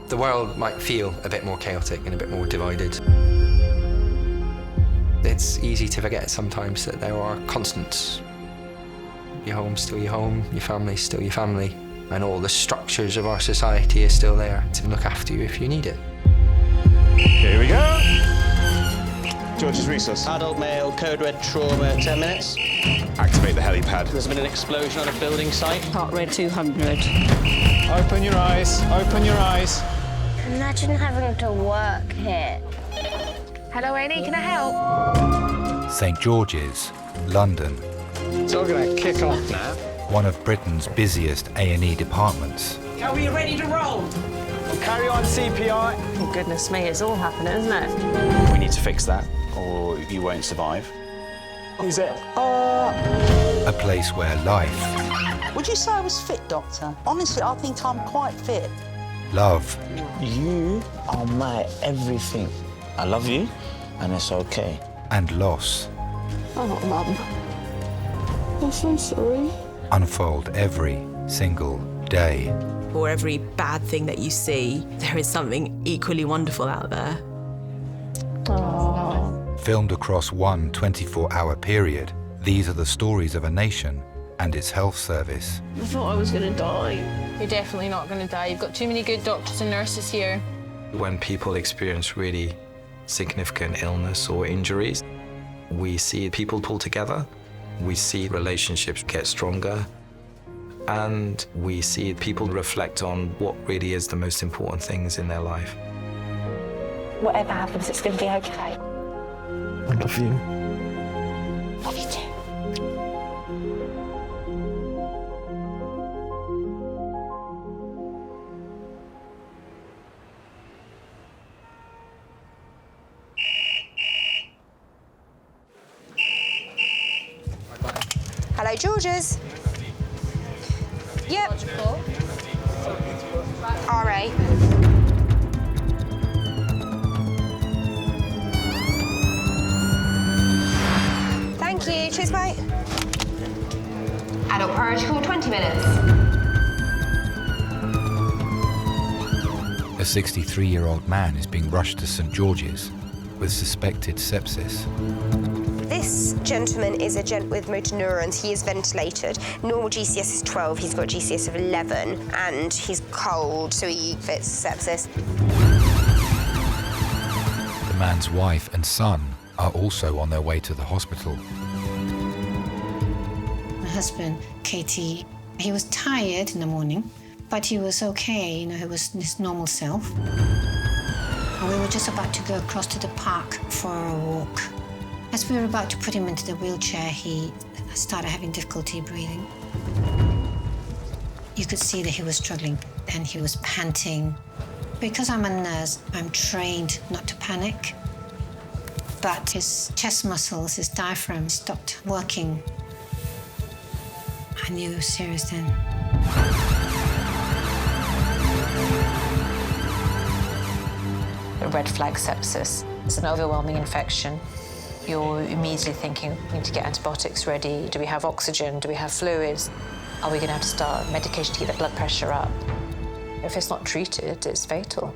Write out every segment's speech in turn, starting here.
The world might feel a bit more chaotic and a bit more divided. It's easy to forget sometimes that there are constants. Your home's still your home, your family's still your family, and all the structures of our society are still there to look after you if you need it. Here we go. George's resus. Adult male, code red trauma, 10 minutes. Activate the helipad. There's been an explosion on a building site. Heart rate 200. Open your eyes, open your eyes. Imagine having to work here. Hello, Annie, can I help? St George's, London. It's all gonna kick off now. One of Britain's busiest A&E departments. Are we ready to roll? Carry on CPR. Oh, goodness me, it's all happening, isn't it? We need to fix that, or you won't survive. Is it? A place where life, Would you say I was fit, Doctor? Honestly, I think I'm quite fit. love, You are my everything. I love you, and it's okay. and loss Oh, Mum. I'm so sorry. unfold every single day. For every bad thing that you see, there is something equally wonderful out there. Filmed across one 24-hour period, these are the stories of a nation and its health service. I thought I was going to die. You're definitely not going to die. You've got too many good doctors and nurses here. When people experience really significant illness or injuries, we see people pull together, we see relationships get stronger, and we see people reflect on what really is the most important things in their life. Whatever happens, it's going to be okay. I love you. Love you too. Hello, George's. Yep. RA. Thank you. Cheers, mate. Adult priority call, 20 minutes. A 63-year-old man is being rushed to St George's with suspected sepsis. This gentleman is a gent with motor neurons. He is ventilated. Normal GCS is 12. He's got GCS of 11, and he's cold, so he fits sepsis. The man's wife and son are also on their way to the hospital. My husband, Katie, he was tired in the morning, but he was okay, he was his normal self. And we were just about to go across to the park for a walk. As we were about to put him into the wheelchair, he started having difficulty breathing. You could see that he was struggling and he was panting. Because I'm a nurse, I'm trained not to panic. But his chest muscles, his diaphragm stopped working. I knew it was serious then. A red flag sepsis. It's an overwhelming infection. You're immediately thinking, we need to get antibiotics ready. Do we have oxygen? Do we have fluids? Are we going to have to start medication to keep the blood pressure up? If it's not treated, it's fatal.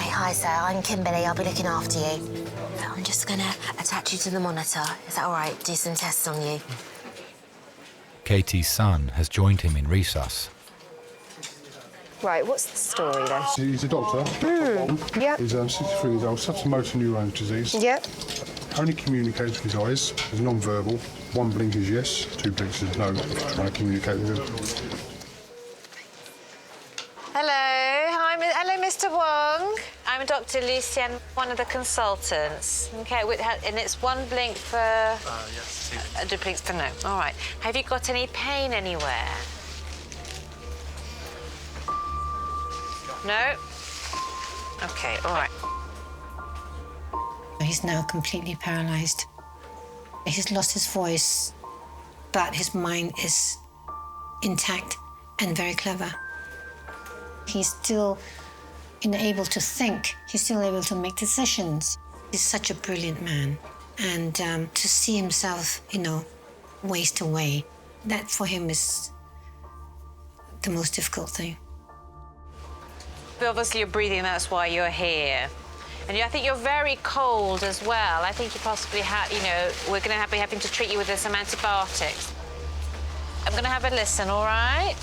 Hi, sir. I'm Kimberly. I'll be looking after you. I'm just going to attach you to the monitor. Is that all right? Do some tests on you. Katie's son has joined him in resus. Right, what's the story then? He's a doctor. Yep. He's 63 years old, suffers from motor neurone disease. Yep. Only communicates with his eyes. He's non-verbal. One blink is yes, two blinks is no. Trying to communicate with him. Hello, Mr. Wong. I'm Dr. Lucien, one of the consultants. Okay, and it's one blink for... yes. Two blinks for no. All right. Have you got any pain anywhere? No? Okay, all right. He's now completely paralysed. He's lost his voice, but his mind is intact and very clever. He's still able to think. He's still able to make decisions. He's such a brilliant man. And to see himself, waste away, that for him is the most difficult thing. But obviously you're breathing, that's why you're here. And I think you're very cold as well. I think you possibly we're going to be having to treat you with some antibiotics. I'm going to have a listen, all right?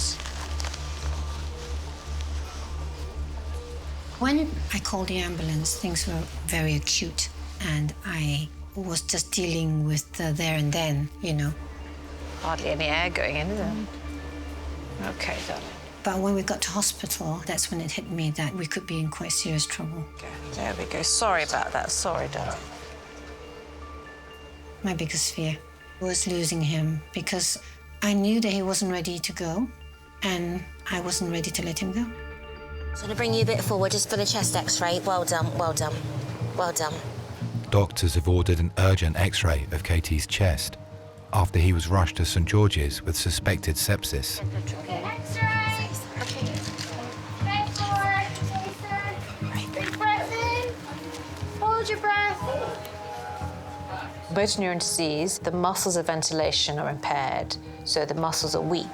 When I called the ambulance, things were very acute, and I was just dealing with the there and then, Hardly any air going in, is there? Okay, darling. But when we got to hospital, that's when it hit me that we could be in quite serious trouble. Okay, there we go. Sorry about that. Sorry, darling. My biggest fear was losing him because I knew that he wasn't ready to go, and I wasn't ready to let him go. I'm going to bring you a bit forward just for the chest x-ray. Well done, well done, well done. Doctors have ordered an urgent X-ray of Katie's chest after he was rushed to St George's with suspected sepsis. Hold your breath. Motor neuron disease, the muscles of ventilation are impaired, so the muscles are weak.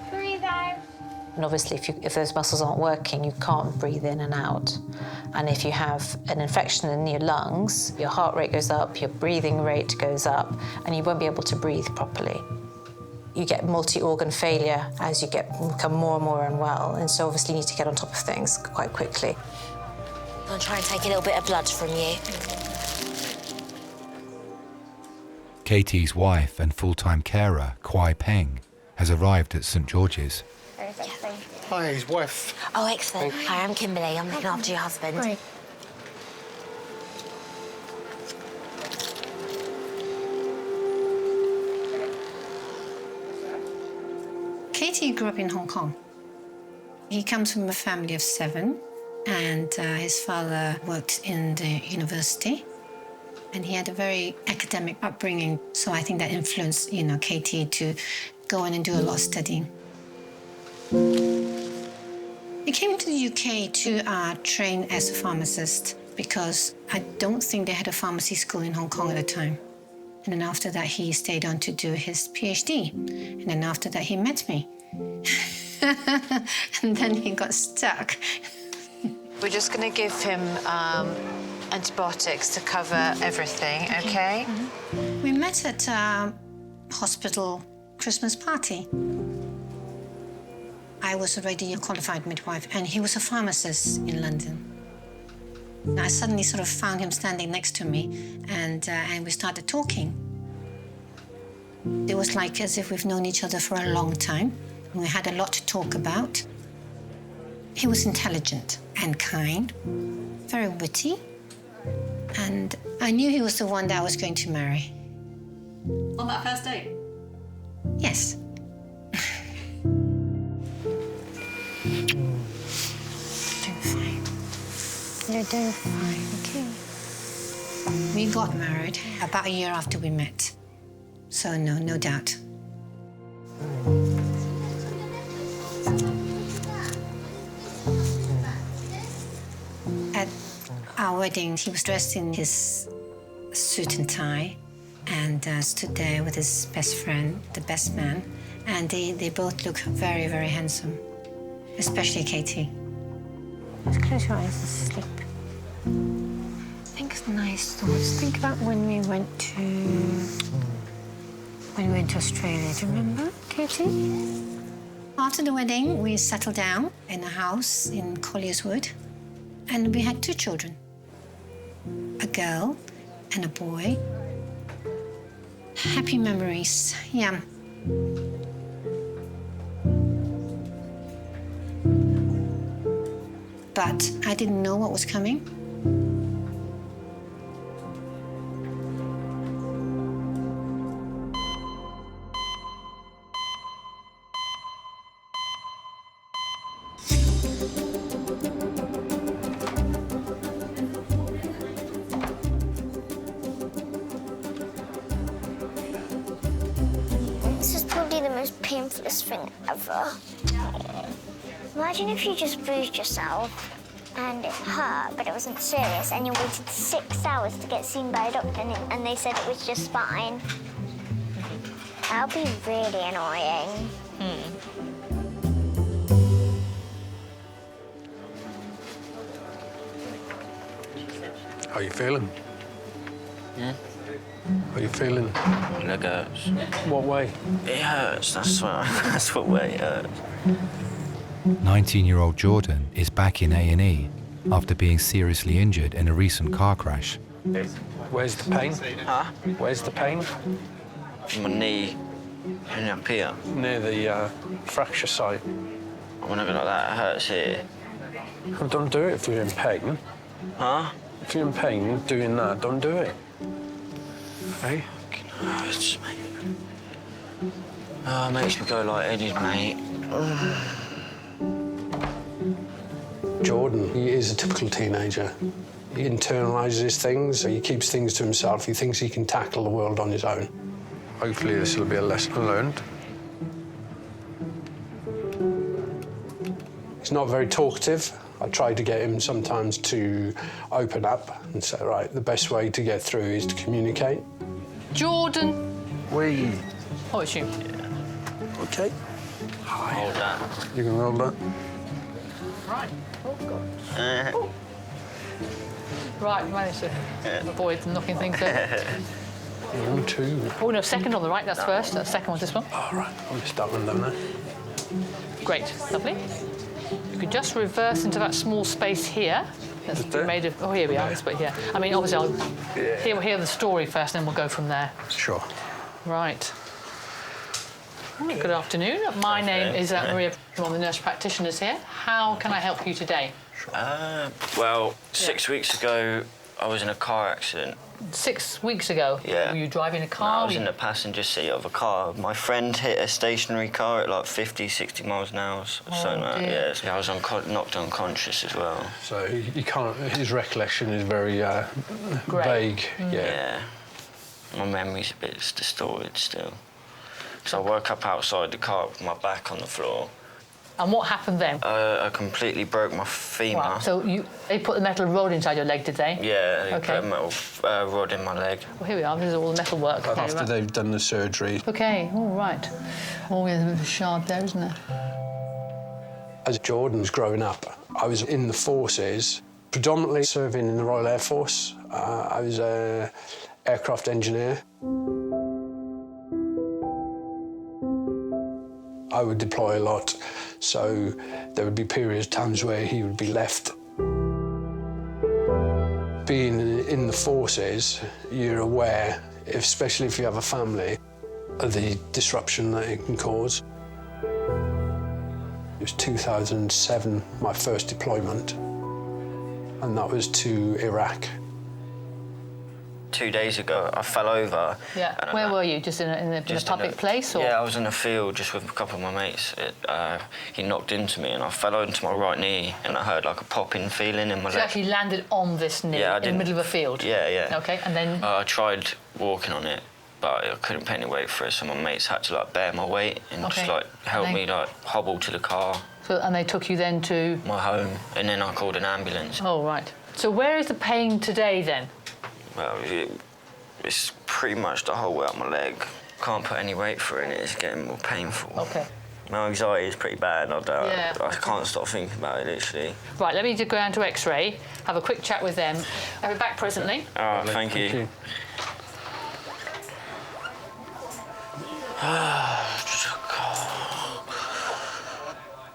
Breathe out. And obviously, if those muscles aren't working, you can't breathe in and out. And if you have an infection in your lungs, your heart rate goes up, your breathing rate goes up, and you won't be able to breathe properly. You get multi-organ failure as you become more and more unwell, and so obviously you need to get on top of things quite quickly. I'm going to try and take a little bit of blood from you. Katie's wife and full-time carer, Kwai Peng, has arrived at St George's. Hi, his wife. Oh, excellent. Hi, I'm Kimberly. I'm looking after your husband. Great. Katie grew up in Hong Kong. He comes from a family of 7, and his father worked in the university, and he had a very academic upbringing, so I think that influenced, Katie to go in and do a lot of studying. He came to the UK to train as a pharmacist because I don't think they had a pharmacy school in Hong Kong at the time. And then after that, he stayed on to do his PhD. And then after that, he met me. And then he got stuck. We're just going to give him antibiotics to cover everything, okay? We met at a hospital Christmas party. I was already a qualified midwife, and he was a pharmacist in London. I suddenly sort of found him standing next to me, and we started talking. It was like as if we've known each other for a long time. We had a lot to talk about. He was intelligent and kind, very witty, and I knew he was the one that I was going to marry. On that first date? Yes. You're doing fine, okay. We got married about a year after we met. So no doubt. At our wedding, he was dressed in his suit and tie and stood there with his best friend, the best man, and they both look very, very handsome, especially Katie. Just close your eyes and sleep. Think nice thoughts. Think about when we went to Australia. Do you remember, Katie? After the wedding, we settled down in a house in Collier's Wood, and we had 2 children, a girl and a boy. Happy memories, yeah. But I didn't know what was coming. useless thing ever. Imagine if you just bruised yourself and it hurt, but it wasn't serious, and you waited 6 hours to get seen by a doctor, and they said it was just fine. That would be really annoying. How you feeling? Yeah. How you feeling? Leg hurts. What way? It hurts, that's what way it hurts. 19-year-old Jordan is back in A&E after being seriously injured in a recent car crash. Where's the pain? Huh? Where's the pain? My knee and up here. Near the fracture site. When I go like that, it hurts here. Well, don't do it if you're in pain. Huh? If you're in pain doing that, don't do it. Hey? It hurts, mate. Oh, it makes me go light-headed, mate. Jordan, he is a typical teenager. He internalises things, he keeps things to himself, he thinks he can tackle the world on his own. Hopefully this will be a lesson learned. He's not very talkative. I try to get him sometimes to open up and say, right, the best way to get through is to communicate. Jordan. We. Oh, it's you. Yeah. OK. Hold that. You can hold that. Right. Oh, God. Oh. Right, managed to avoid knocking things over. 1, 2. Oh, no, second on the right, that's first. Second one's this one. All right, I missed that one down there. Great, lovely. You could just reverse into that small space here. That's made of. Oh, here we are. Let's put it here. I mean, obviously, I'll hear the story first, and then we'll go from there. Sure. Right. Good afternoon. My name is Maria. I'm one of the nurse practitioners here. How can I help you today? Well, 6 weeks ago, I was in a car accident. 6 weeks ago? Yeah. Were you driving a No, car? I was in the passenger seat of a car. My friend hit a stationary car at like 50, 60 miles an hour. Yeah, I was knocked unconscious as well. So you can't. His recollection is very vague. Yeah. My memory's a bit distorted still. So I woke up outside the car with my back on the floor. And what happened then? I completely broke my femur. Wow. So they put the metal rod inside your leg, did they? Yeah, they put a metal rod in my leg. Well, here we are. This is all the metal work. After they've done the surgery. OK, all right. Oh, yeah, there's a bit of a shard there, isn't there? As Jordan was growing up, I was in the forces, predominantly serving in the Royal Air Force. I was an aircraft engineer. I would deploy a lot, so there would be periods, times where he would be left. Being in the forces, you're aware, especially if you have a family, of the disruption that it can cause. It was 2007, my first deployment, and that was to Iraq. 2 days ago, I fell over. Yeah. Where were you? Just in a public place, or? Yeah, I was in a field just with a couple of my mates. He knocked into me, and I fell onto my right knee, and I heard like a popping feeling in my leg. So you actually landed on this knee in the middle of a field? Yeah, yeah. OK, and then? I tried walking on it, but I couldn't put any weight for it, so my mates had to like bear my weight and just like help me like hobble to the car. So, and they took you then to? My home, and then I called an ambulance. Oh, right. So where is the pain today then? Well, it's pretty much the whole way up my leg. Can't put any weight for it, and it's getting more painful. OK. My anxiety is pretty bad. I can't stop thinking about it, literally. Right, let me just go down to X-ray, have a quick chat with them. I'll be back presently. All right, thank you.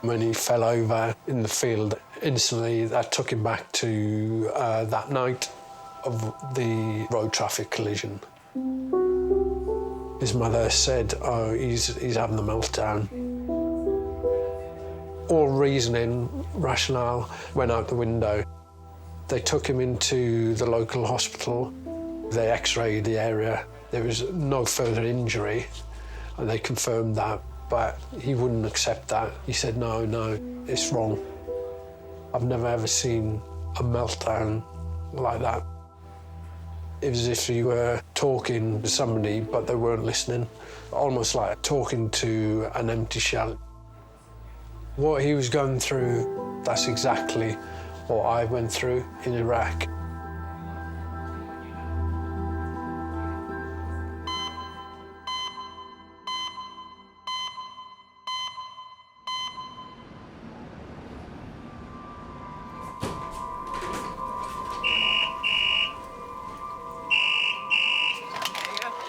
When he fell over in the field, instantly that took him back to that night of the road traffic collision. His mother said, oh, he's having a meltdown. All reasoning, rationale went out the window. They took him into the local hospital. They x-rayed the area. There was no further injury, and they confirmed that, but he wouldn't accept that. He said, no, it's wrong. I've never ever seen a meltdown like that. It was as if you were talking to somebody, but they weren't listening. Almost like talking to an empty shell. What he was going through, that's exactly what I went through in Iraq.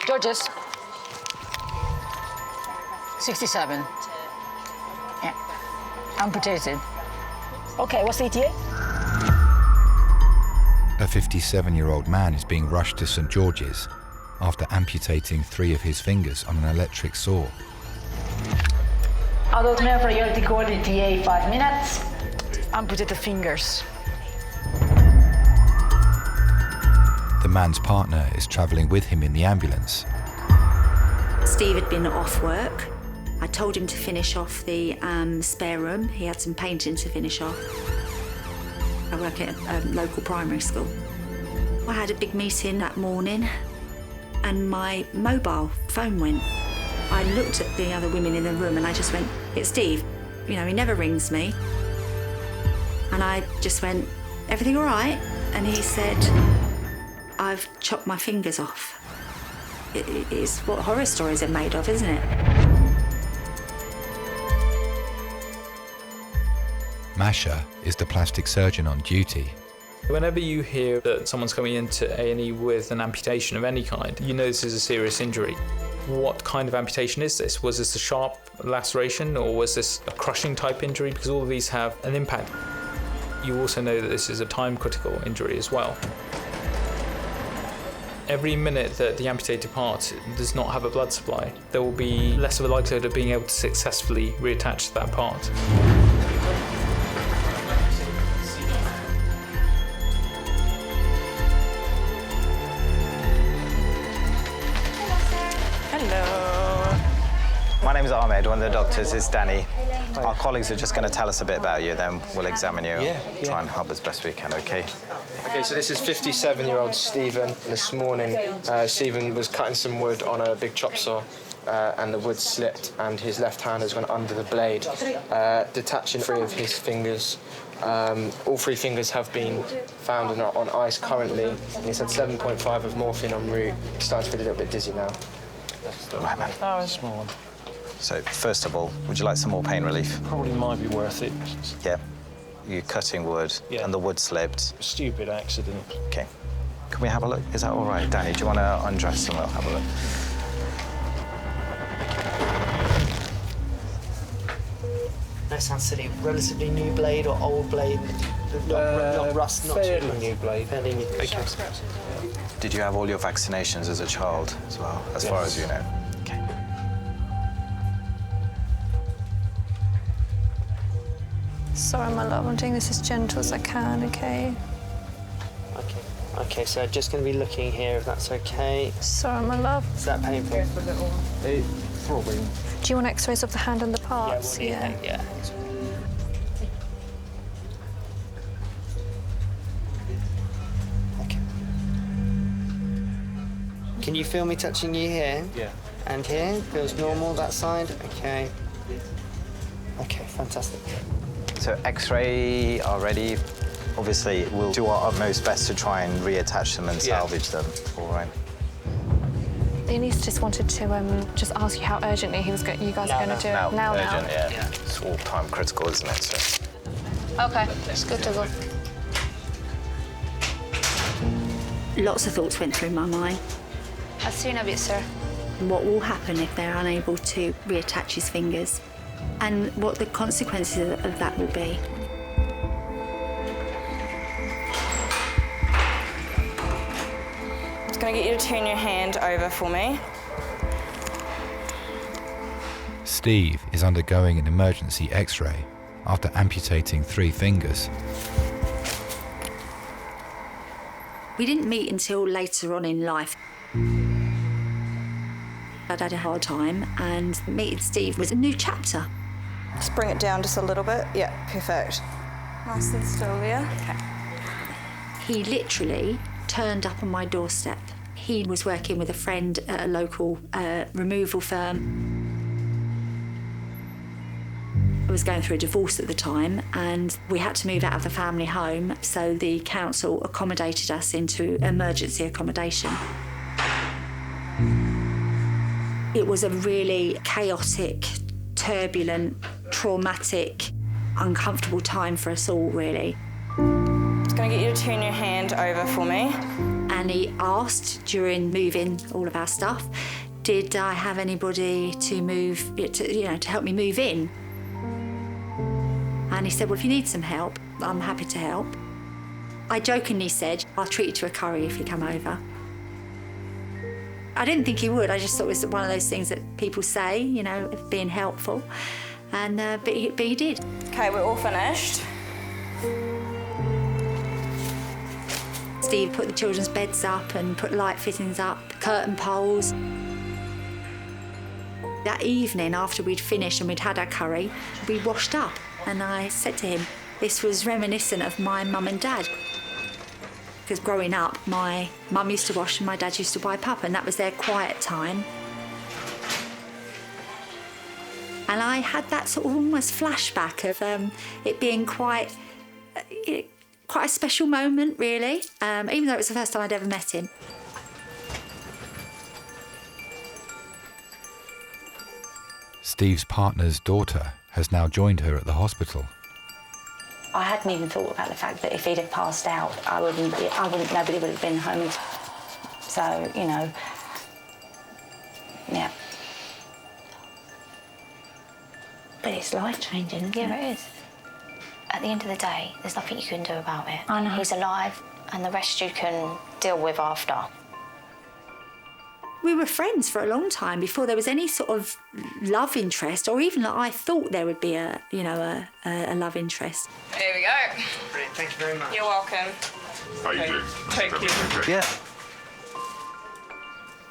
Georges. 67. Yeah. Amputated. Okay, what's the ETA? A 57-year-old man is being rushed to St George's after amputating 3 of his fingers on an electric saw. Adult male priority call ETA 5 minutes. Amputated fingers. The man's partner is travelling with him in the ambulance. Steve had been off work. I told him to finish off the spare room. He had some painting to finish off. I work at a local primary school. I had a big meeting that morning and my mobile phone went. I looked at the other women in the room and I just went, "It's Steve. You know, he never rings me." And I just went, "Everything all right?" And he said, "I've chopped my fingers off." It's what horror stories are made of, isn't it? Masha is the plastic surgeon on duty. Whenever you hear that someone's coming into A&E with an amputation of any kind, you know this is a serious injury. What kind of amputation is this? Was this a sharp laceration or was this a crushing type injury? Because all of these have an impact. You also know that this is a time-critical injury as well. Every minute that the amputated part does not have a blood supply, there will be less of a likelihood of being able to successfully reattach to that part. My name is Ahmed, one of the doctors is Danny. Our colleagues are just going to tell us a bit about you, then we'll examine you and try and help as best we can, okay? Okay, so this is 57-year-old Stephen. This morning, Stephen was cutting some wood on a big chop saw, and the wood slipped, and his left hand has gone under the blade, detaching 3 of his fingers. All 3 fingers have been found on ice currently, and he's had 7.5 of morphine en route. He's starting to feel a little bit dizzy now. Right, man. Oh, it's a small one. So, first of all, would you like some more pain relief? Probably might be worth it. Yeah. You're cutting wood, and the wood slipped. Stupid accident. Okay. Can we have a look? Is that all right? Danny, do you want to undress and we'll have a look? No, sounds silly. Relatively new blade or old blade? Not rust, not fairly new blade. Fairly new. Okay. Did you have all your vaccinations as a child as well, as far as you know? Okay. Sorry, my love, I'm doing this as gentle as I can, okay? Okay, so just going to be looking here, if that's okay. Sorry, my love. Is that painful? Probably. Do you want x-rays of the hand and the parts? Yeah. Okay. Can you feel me touching you here? Yeah. And here? Feels normal, that side? Okay. Okay, fantastic. So X-ray are ready. Obviously, we'll do our utmost best to try and reattach them and salvage them. All right. The anaesthetist wanted to just ask you how urgently you guys are going to do it. Now. Urgent, yeah. It's all time critical, isn't it? So. Okay, it's good to go. Lots of thoughts went through my mind. I've seen a bit, sir. What will happen if they're unable to reattach his fingers? And what the consequences of that will be. I'm just going to get you to turn your hand over for me. Steve is undergoing an emergency X-ray after amputating 3 fingers. We didn't meet until later on in life. I'd had a hard time, and meeting Steve was a new chapter. Just bring it down just a little bit. Yeah, perfect. Nice and still, yeah? He literally turned up on my doorstep. He was working with a friend at a local removal firm. I was going through a divorce at the time and we had to move out of the family home, so the council accommodated us into emergency accommodation. It was a really chaotic, turbulent, traumatic, uncomfortable time for us all, really. I'm just going to get you to turn your hand over for me. And he asked during moving all of our stuff, did I have anybody to move, to help me move in? And he said, well, if you need some help, I'm happy to help. I jokingly said, I'll treat you to a curry if you come over. I didn't think he would. I just thought it was one of those things that people say, being helpful. And but he did. Okay, we're all finished. Steve put the children's beds up and put light fittings up, curtain poles. That evening, after we'd finished and we'd had our curry, we washed up. And I said to him, this was reminiscent of my mum and dad. Because growing up, my mum used to wash and my dad used to wipe up, and that was their quiet time. And I had that sort of almost flashback of it being quite a special moment, really, even though it was the first time I'd ever met him. Steve's partner's daughter has now joined her at the hospital. I hadn't even thought about the fact that if he'd have passed out, nobody would have been home. So, yeah. But it's life-changing, isn't it? Yeah, it is. At the end of the day, there's nothing you can do about it. I know. He's alive, and the rest you can deal with after. We were friends for a long time before there was any sort of love interest, or even that I thought there would be a love interest. Here we go. Brilliant, thank you very much. You're welcome. How you doing? Thank you. Yeah.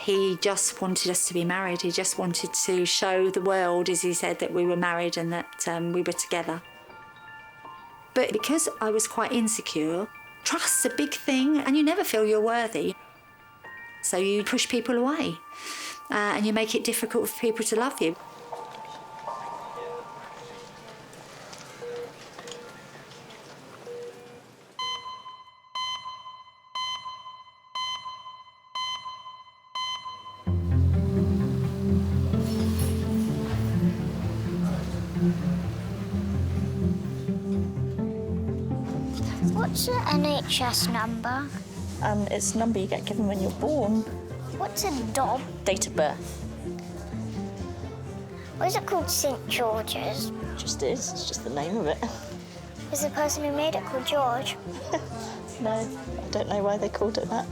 He just wanted us to be married. He just wanted to show the world, as he said, that we were married and that we were together. But because I was quite insecure, trust's a big thing, and you never feel you're worthy. So you push people away, and you make it difficult for people to love you. What's the NHS number? It's a number you get given when you're born. What's a DOB? Date of birth. Why is it called St. George's? It just is. It's just the name of it. Is the person who made it called George? No, I don't know why they called it that.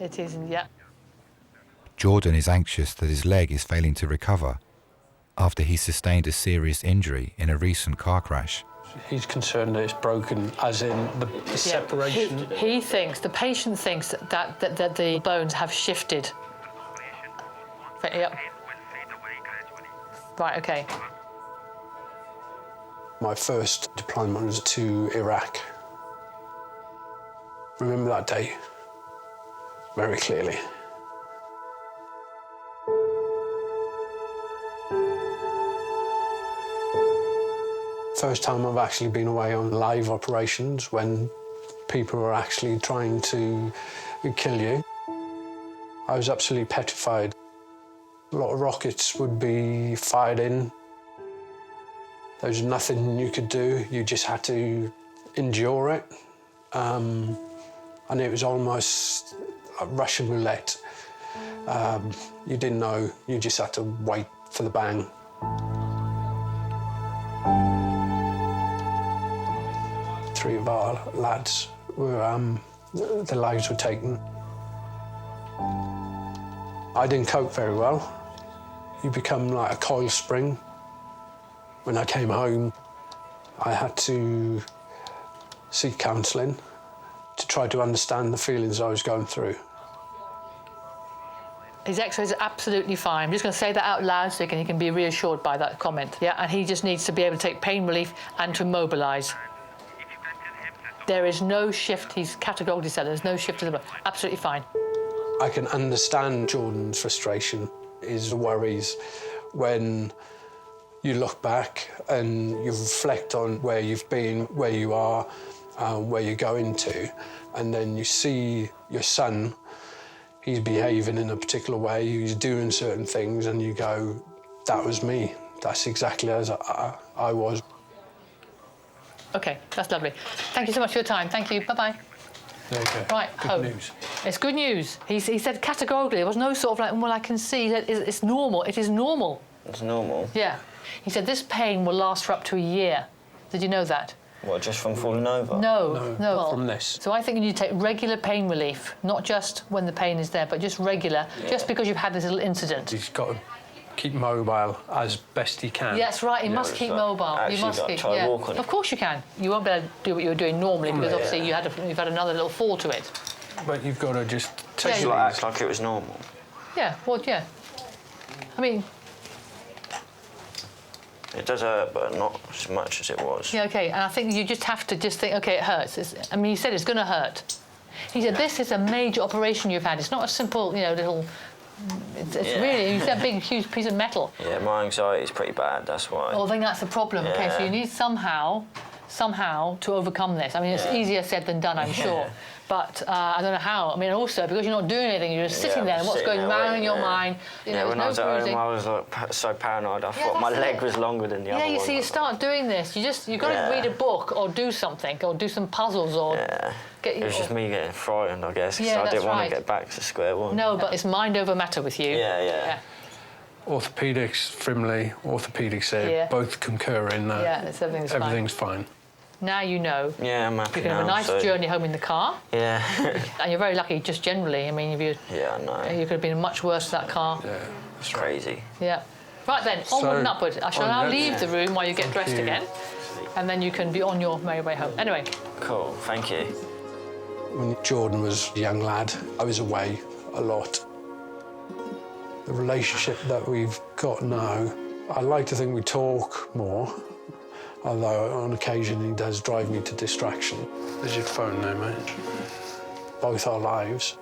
It isn't, yeah. Jordan is anxious that his leg is failing to recover after he sustained a serious injury in a recent car crash. He's concerned that it's broken, as in the separation. He thinks, the patient thinks that the bones have shifted. Yep. Right, okay. My first deployment was to Iraq. Remember that day very clearly. First time I've actually been away on live operations when people are actually trying to kill you. I was absolutely petrified. A lot of rockets would be fired in. There was nothing you could do. You just had to endure it. And it was almost like Russian roulette. You didn't know. You just had to wait for the bang. Three of our lads were, their lives were taken. I didn't cope very well. You become like a coil spring. When I came home, I had to seek counselling to try to understand the feelings I was going through. His X-rays are absolutely fine. I'm just going to say that out loud so he can be reassured by that comment. Yeah, and he just needs to be able to take pain relief and to immobilise. There is no shift. He's categorically said there's no shift to the blood. Absolutely fine. I can understand Jordan's frustration, his worries, when you look back and you reflect on where you've been, where you are, where you're going to, and then you see your son, he's behaving in a particular way, he's doing certain things, and you go, that was me. That's exactly as I was. OK, that's lovely. Thank you so much for your time. Thank you. Bye-bye. There you go. Right, home. Good news. It's good news. He said categorically, there was no sort of like, well, I can see that it's normal. It is normal. It's normal? Yeah. He said this pain will last for up to a year. Did you know that? What, just from falling over? No. From this. So I think you need to take regular pain relief, not just when the pain is there, but just regular, just because you've had this little incident. He's got to keep mobile as best he can. Yeah, that's right. You must keep mobile. You must keep. Try walking. Of course you can. You won't be able to do what you were doing normally because obviously you've had another little fall to it. But you've got to just take it act like it was normal. Yeah. Well, yeah. I mean. It does hurt, but not as much as it was. Yeah. Okay. And I think you just have to think. Okay, it hurts. I mean, he said it's going to hurt. He said this is a major operation you've had. It's not a simple, little. It's really, you said a big, huge piece of metal. Yeah, my anxiety is pretty bad, that's why. Well, I think that's the problem. Yeah. OK, so you need somehow to overcome this. I mean, it's easier said than done, I'm sure. But I don't know how. I mean, also, because you're not doing anything, you're just sitting there, and what's going round in your mind. When I was at home, I was like, so paranoid. I thought my leg was longer than the other one. Yeah, you see, you start doing this. You've got to read a book or do something, or do some puzzles, or... It was just me getting frightened, I guess, because I didn't want to get back to square one. No, but it's mind over matter with you. Yeah. Orthopaedics, Frimley, orthopaedics here, both concur in that. Yeah, everything's fine. Now you know. Yeah, I'm happy You can have a nice journey home in the car. Yeah. And you're very lucky, just generally. I mean, if you... Yeah, I know. You could have been much worse with that car. Yeah. It's crazy. Yeah. Right then, onward and upward. I shall now leave the room while you get dressed again. And then you can be on your merry way home. Anyway. Cool, thank you. When Jordan was a young lad, I was away a lot. The relationship that we've got now, I like to think we talk more, although on occasion he does drive me to distraction. There's your phone now, mate. Both our lives,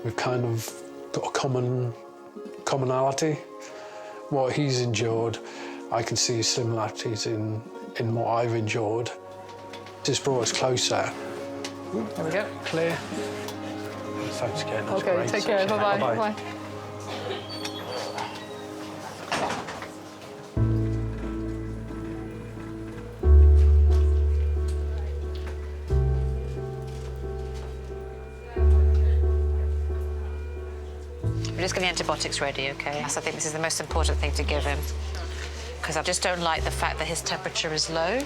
we've kind of got a commonality. What he's endured, I can see similarities in what I've endured. Just brought us closer. There we go. Clear. Thanks again. That's OK, great. take care. Bye-bye. Bye-bye. We're just getting antibiotics ready, OK? So I think this is the most important thing to give him. Because I just don't like the fact that his temperature is low.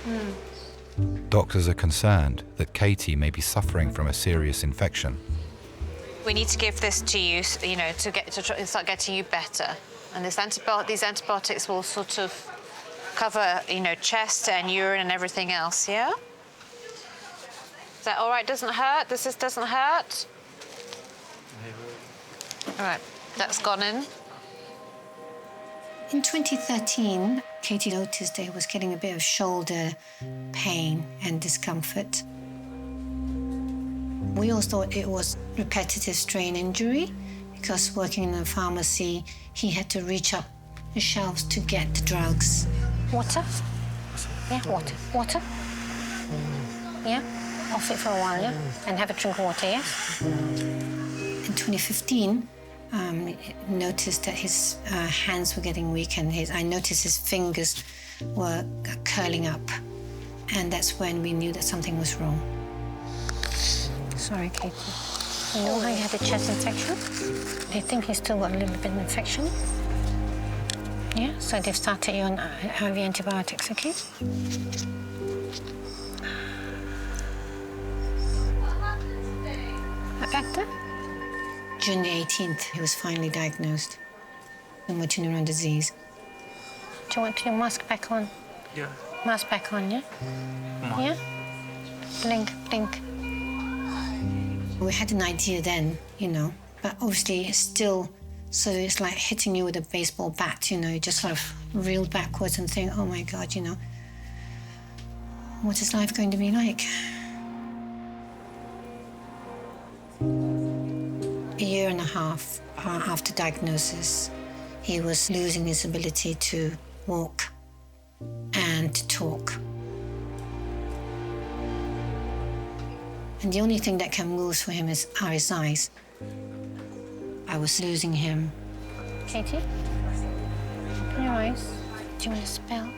Doctors are concerned that Katie may be suffering from a serious infection. We need to give this to you, to start getting you better. And these antibiotics will sort of cover, chest and urine and everything else, yeah? Is that all right? Doesn't hurt? This doesn't hurt? All right, that's gone in. In 2013, Katie noticed that he was getting a bit of shoulder pain and discomfort. We all thought it was repetitive strain injury because working in a pharmacy, he had to reach up the shelves to get the drugs. Water? Yeah, water. Water? Yeah? Off it for a while, yeah? And have a drink of water, yes? In 2015, noticed that his hands were getting weak and I noticed his fingers were curling up. And that's when we knew that something was wrong. Sorry, Katie. You know how you had a chest infection? They think he's still got a little bit of infection. Yeah, so they've started you on IV antibiotics, okay? Better? June the 18th, he was finally diagnosed with motor neuron disease. Do you want to do mask back on? Yeah. Mask back on, yeah? Yeah? Blink, blink. We had an idea then, but obviously still So it's like hitting you with a baseball bat, you know, you just sort of reel backwards and think, oh my God, you know, what is life going to be like? A year and a half after diagnosis, he was losing his ability to walk and to talk. And the only thing that can move for him are his eyes. I was losing him. Katie? Open your eyes. Do you want to spell?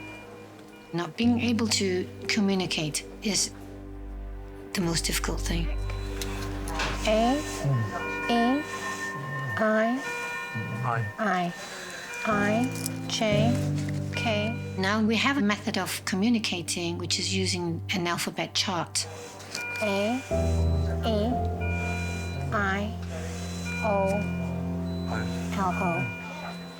Not being able to communicate is the most difficult thing. A, E, I, J, K. Now we have a method of communicating which is using an alphabet chart. A, E, I, O, L-O.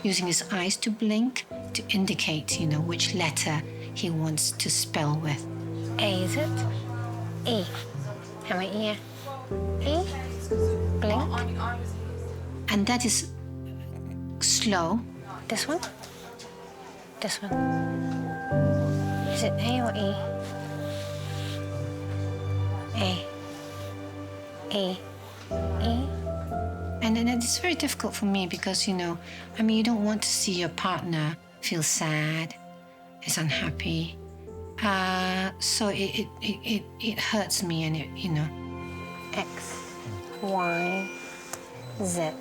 Using his eyes to blink to indicate, you know, which letter he wants to spell with. A, is it? E. Have my ear. E. Blink. And that is slow. This one? This one. Is it A or E? A. E. E. And then it's very difficult for me because, you know, I mean, you don't want to see your partner feel sad, is unhappy. So it hurts me, and it, you know. X, Y, Z.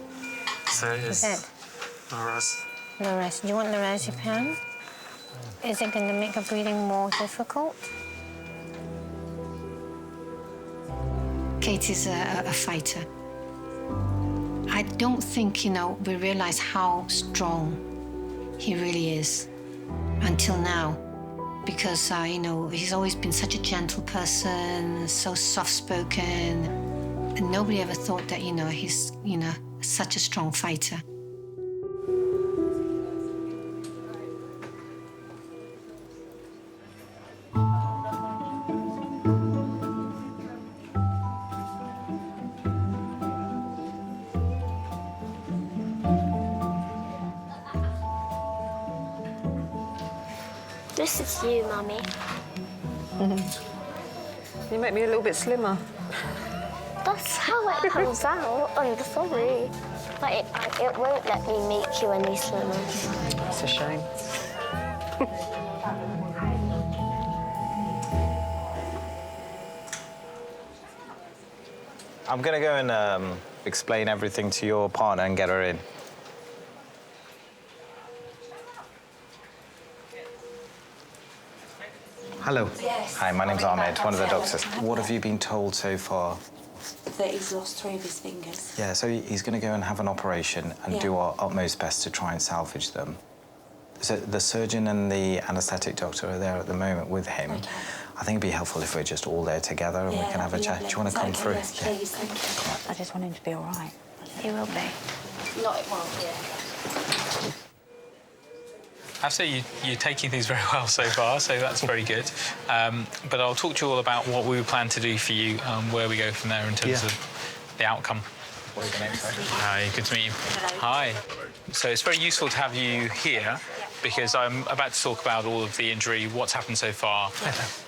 So it's Z. Lorazepam. Do you want lorazepam? Is it going to make the breathing more difficult? Katie's a fighter. I don't think, you know, we realize how strong he really is until now. Because, you know, he's always been such a gentle person, so soft-spoken. And nobody ever thought that, you know, he's, you know, such a strong fighter. This is you, Mummy. You make me a little bit slimmer. That's how it comes out. I'm sorry. But it won't let me make you any slimmer. That's a shame. I'm going to go and explain everything to your partner and get her in. Hello. Yes. Hi, my name's Ahmed, one of the doctors. What have you been told so far? That he's lost 3 of his fingers. Yeah, so he's going to go and have an operation and do our utmost best to try and salvage them. So the surgeon and the anaesthetic doctor are there at the moment with him. Okay. I think it'd be helpful if we're just all there together and we can have a chat. Do you want to come through? Yes, please, thank you. I just want him to be all right. He will be. Not it won't, yeah. I have to say you're taking things very well so far, so that's very good. But I'll talk to you all about what we plan to do for you, where we go from there in terms of the outcome. What is your name, sorry? Hi, good to meet you. Hello. Hi. So it's very useful to have you here because I'm about to talk about all of the injury, what's happened so far,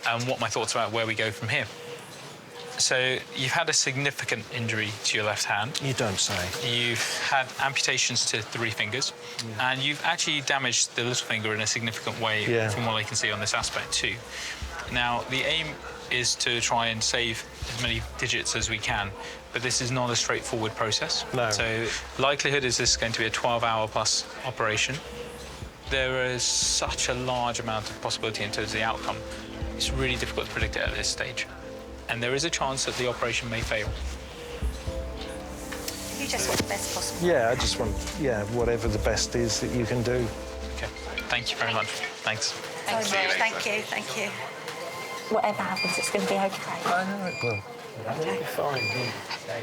and what my thoughts about where we go from here. So you've had a significant injury to your left hand. You don't say. You've had amputations to 3 fingers, and you've actually damaged the little finger in a significant way from what I can see on this aspect too. Now, the aim is to try and save as many digits as we can, but this is not a straightforward process. No. So likelihood is this is going to be a 12-hour plus operation. There is such a large amount of possibility in terms of the outcome. It's really difficult to predict it at this stage. And there is a chance that the operation may fail. You just want the best possible. Yeah, I just want, whatever the best is that you can do. Okay, thank you very much. Thanks. Thank you, thank you. Whatever happens, it's going to be okay. I know it will. It'll be fine.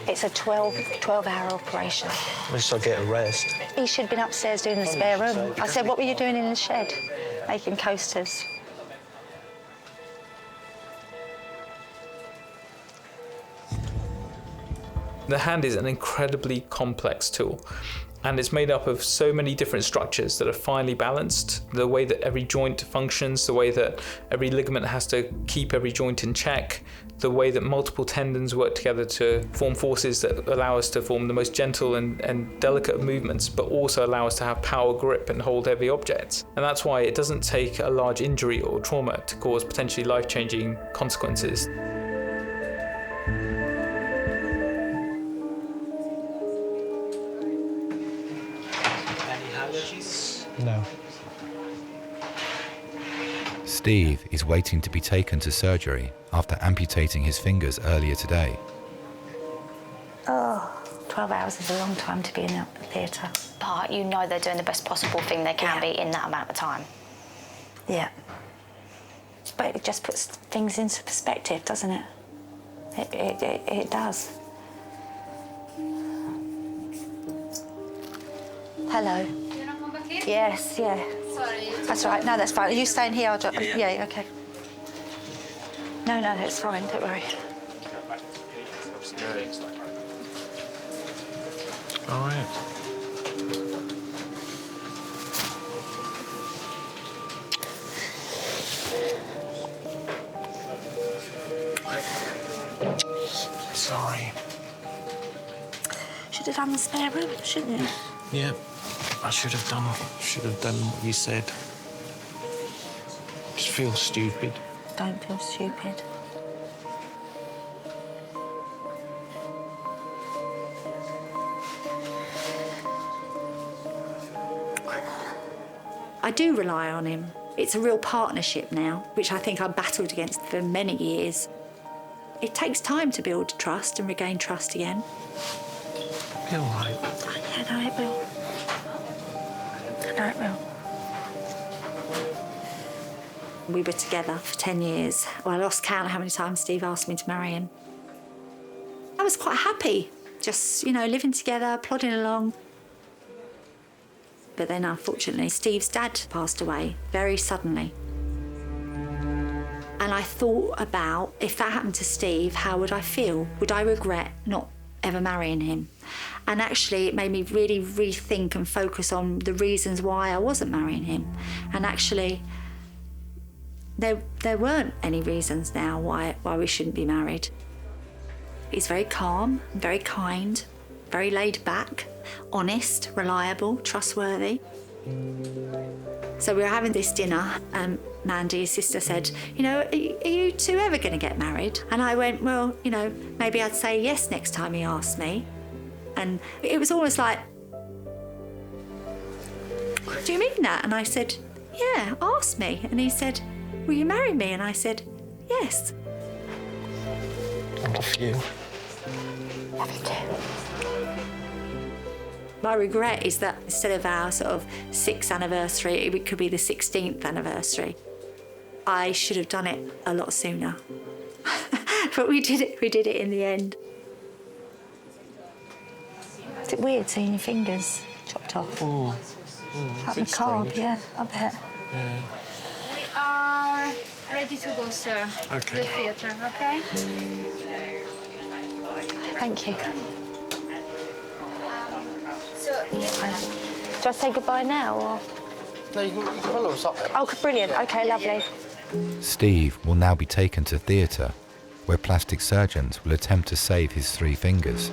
It's a 12-hour operation. At least I'll get a rest. He should have been upstairs doing the spare room. I said, what were you doing in the shed? Making coasters. The hand is an incredibly complex tool. And it's made up of so many different structures that are finely balanced. The way that every joint functions, the way that every ligament has to keep every joint in check, the way that multiple tendons work together to form forces that allow us to form the most gentle and delicate of movements, but also allow us to have power grip and hold heavy objects. And that's why it doesn't take a large injury or trauma to cause potentially life-changing consequences. No. Steve is waiting to be taken to surgery after amputating his fingers earlier today. Oh, 12 hours is a long time to be in a theatre. But you know they're doing the best possible thing they can be in that amount of time. Yeah. But it just puts things into perspective, doesn't it? It does. Hello. Yes, yeah. Sorry. That's all right. No, that's fine. Are you staying here? Yeah, okay. No, it's fine. Don't worry. All right. Sorry. Should have done the spare room, shouldn't you? Yeah, I should have done what you said. Just feel stupid. Don't feel stupid. I do rely on him. It's a real partnership now, which I think I battled against for many years. It takes time to build trust and regain trust again. Be all right. Yeah, no, it will. I know it will. We were together for 10 years. Well, I lost count how many times Steve asked me to marry him. I was quite happy, just, living together, plodding along. But then, unfortunately, Steve's dad passed away very suddenly. And I thought about, if that happened to Steve, how would I feel? Would I regret not ever marrying him? And actually, it made me really rethink and focus on the reasons why I wasn't marrying him. And actually, there weren't any reasons now why we shouldn't be married. He's very calm, very kind, very laid back, honest, reliable, trustworthy. So we were having this dinner and Mandy, his sister, said, are you two ever going to get married? And I went, well, maybe I'd say yes next time he asked me. And it was almost like, do you mean that? And I said, yeah, ask me. And he said, will you marry me? And I said, yes. I love you. Love you too. My regret is that instead of our sort of 6th anniversary, it could be the 16th anniversary. I should have done it a lot sooner. But we did it in the end. Is it weird seeing your fingers chopped off? That macabre, yeah, I bet. Yeah. We are ready to go, sir. Okay. The theatre, okay? Thank you. So, do I say goodbye now, or? No, you can follow us up there. Oh, brilliant. Okay, lovely. Steve will now be taken to theatre, where plastic surgeons will attempt to save his 3 fingers.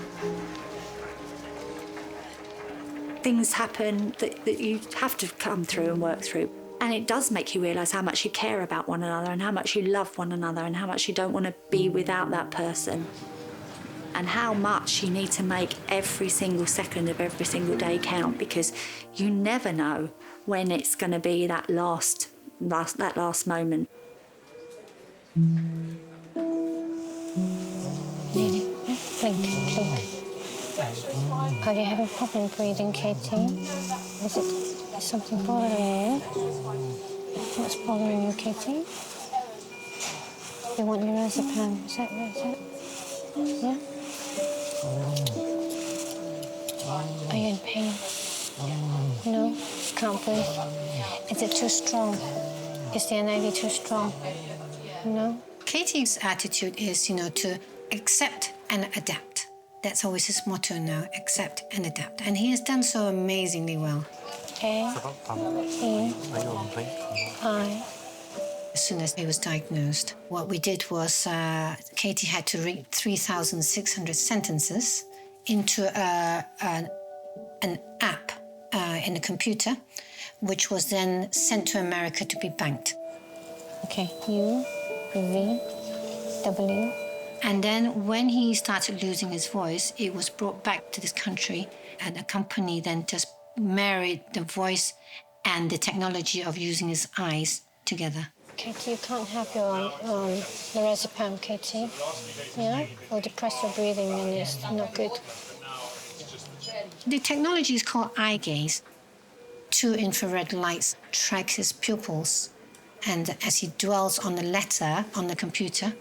Things happen that you have to come through and work through. And it does make you realise how much you care about one another and how much you love one another and how much you don't want to be without that person. And how much you need to make every single second of every single day count, because you never know when it's going to be that last moment. Thank you. Are you having problem breathing, Katie? Is something bothering you? What's bothering you, Katie? You want your razorpan? Is that yeah? Are you in pain? No? Can't breathe? Is it too strong? Is the NIV too strong? No? Katie's attitude is, to accept and adapt. That's always his motto now, accept and adapt. And he has done so amazingly well. I. As soon as he was diagnosed, what we did was Katie had to read 3,600 sentences into an app in the computer, which was then sent to America to be banked. Okay, U, V, W. And then when he started losing his voice, it was brought back to this country, and the company then just married the voice and the technology of using his eyes together. Katie, you can't have your lorazepam, Katie. Yeah? It'll depress your breathing and it's not good. The technology is called eye gaze. 2 infrared lights track his pupils, and as he dwells on the letter on the computer,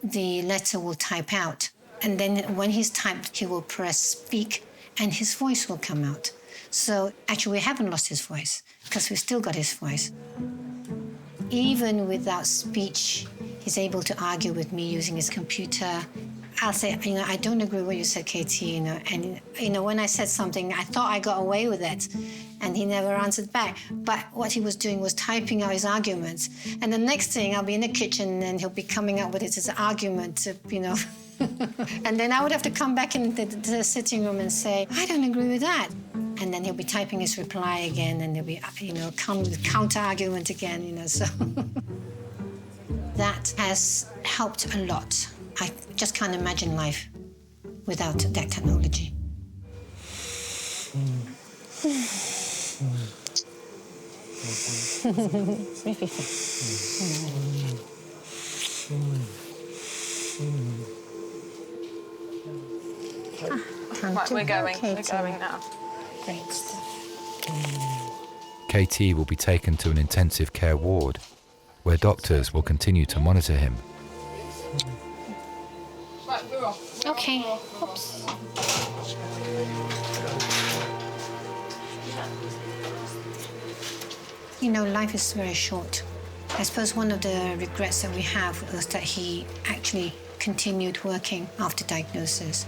the letter will type out. And then when he's typed, he will press speak and his voice will come out. So actually we haven't lost his voice because we've still got his voice. Even without speech, he's able to argue with me using his computer. I'll say, I don't agree with what you said, Katie, and, when I said something, I thought I got away with it, and he never answered back. But what he was doing was typing out his arguments, and the next thing, I'll be in the kitchen, and he'll be coming up with his argument, and then I would have to come back in the sitting room and say, I don't agree with that. And then he'll be typing his reply again, and he'll be, counter-argument again, so. That has helped a lot. I just can't imagine life without that technology. Right, we're going now. Great. KT will be taken to an intensive care ward where doctors will continue to monitor him. Okay. Oops. Life is very short. I suppose one of the regrets that we have was that he actually continued working after diagnosis.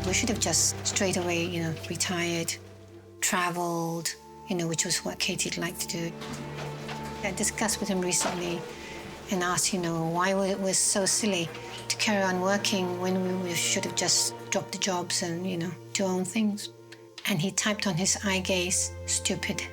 We should have just straight away, retired, traveled, which was what Katie'd like to do. I discussed with him recently and asked, why it was so silly to carry on working when we should have just dropped the jobs and, do our own things. And he typed on his eye gaze, stupid.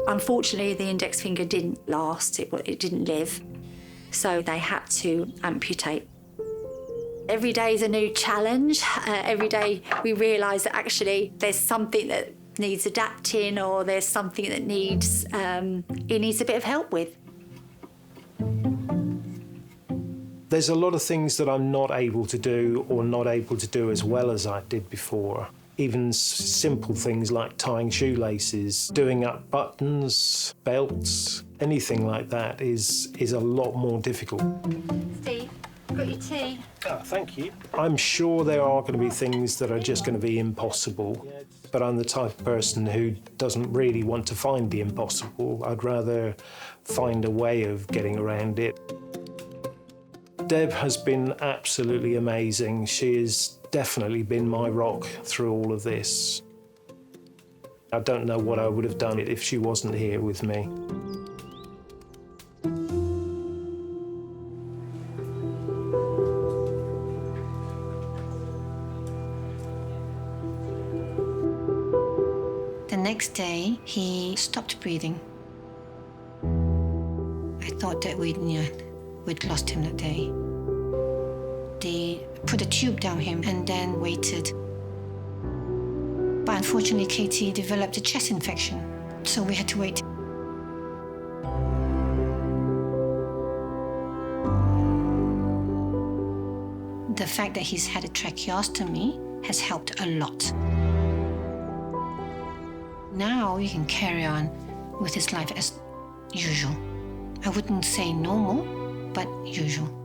Unfortunately, the index finger didn't last, it didn't live, so they had to amputate. Every day is a new challenge. Every day we realise that actually there's something that needs adapting, or there's something that needs he needs a bit of help with. There's a lot of things that I'm not able to do, or not able to do as well as I did before. Even simple things like tying shoelaces, doing up buttons, belts, anything like that is a lot more difficult. Steve, got your tea? Oh, thank you. I'm sure there are going to be things that are just going to be impossible, but I'm the type of person who doesn't really want to find the impossible. I'd rather find a way of getting around it. Deb has been absolutely amazing. She has definitely been my rock through all of this. I don't know what I would have done if she wasn't here with me. The next day, he stopped breathing. I thought that we'd lost him that day. They put a tube down him and then waited. About Unfortunately, Katie developed a chest infection, so we had to wait. The fact that he's had a tracheostomy has helped a lot. Now he can carry on with his life as usual. I wouldn't say normal, but usual.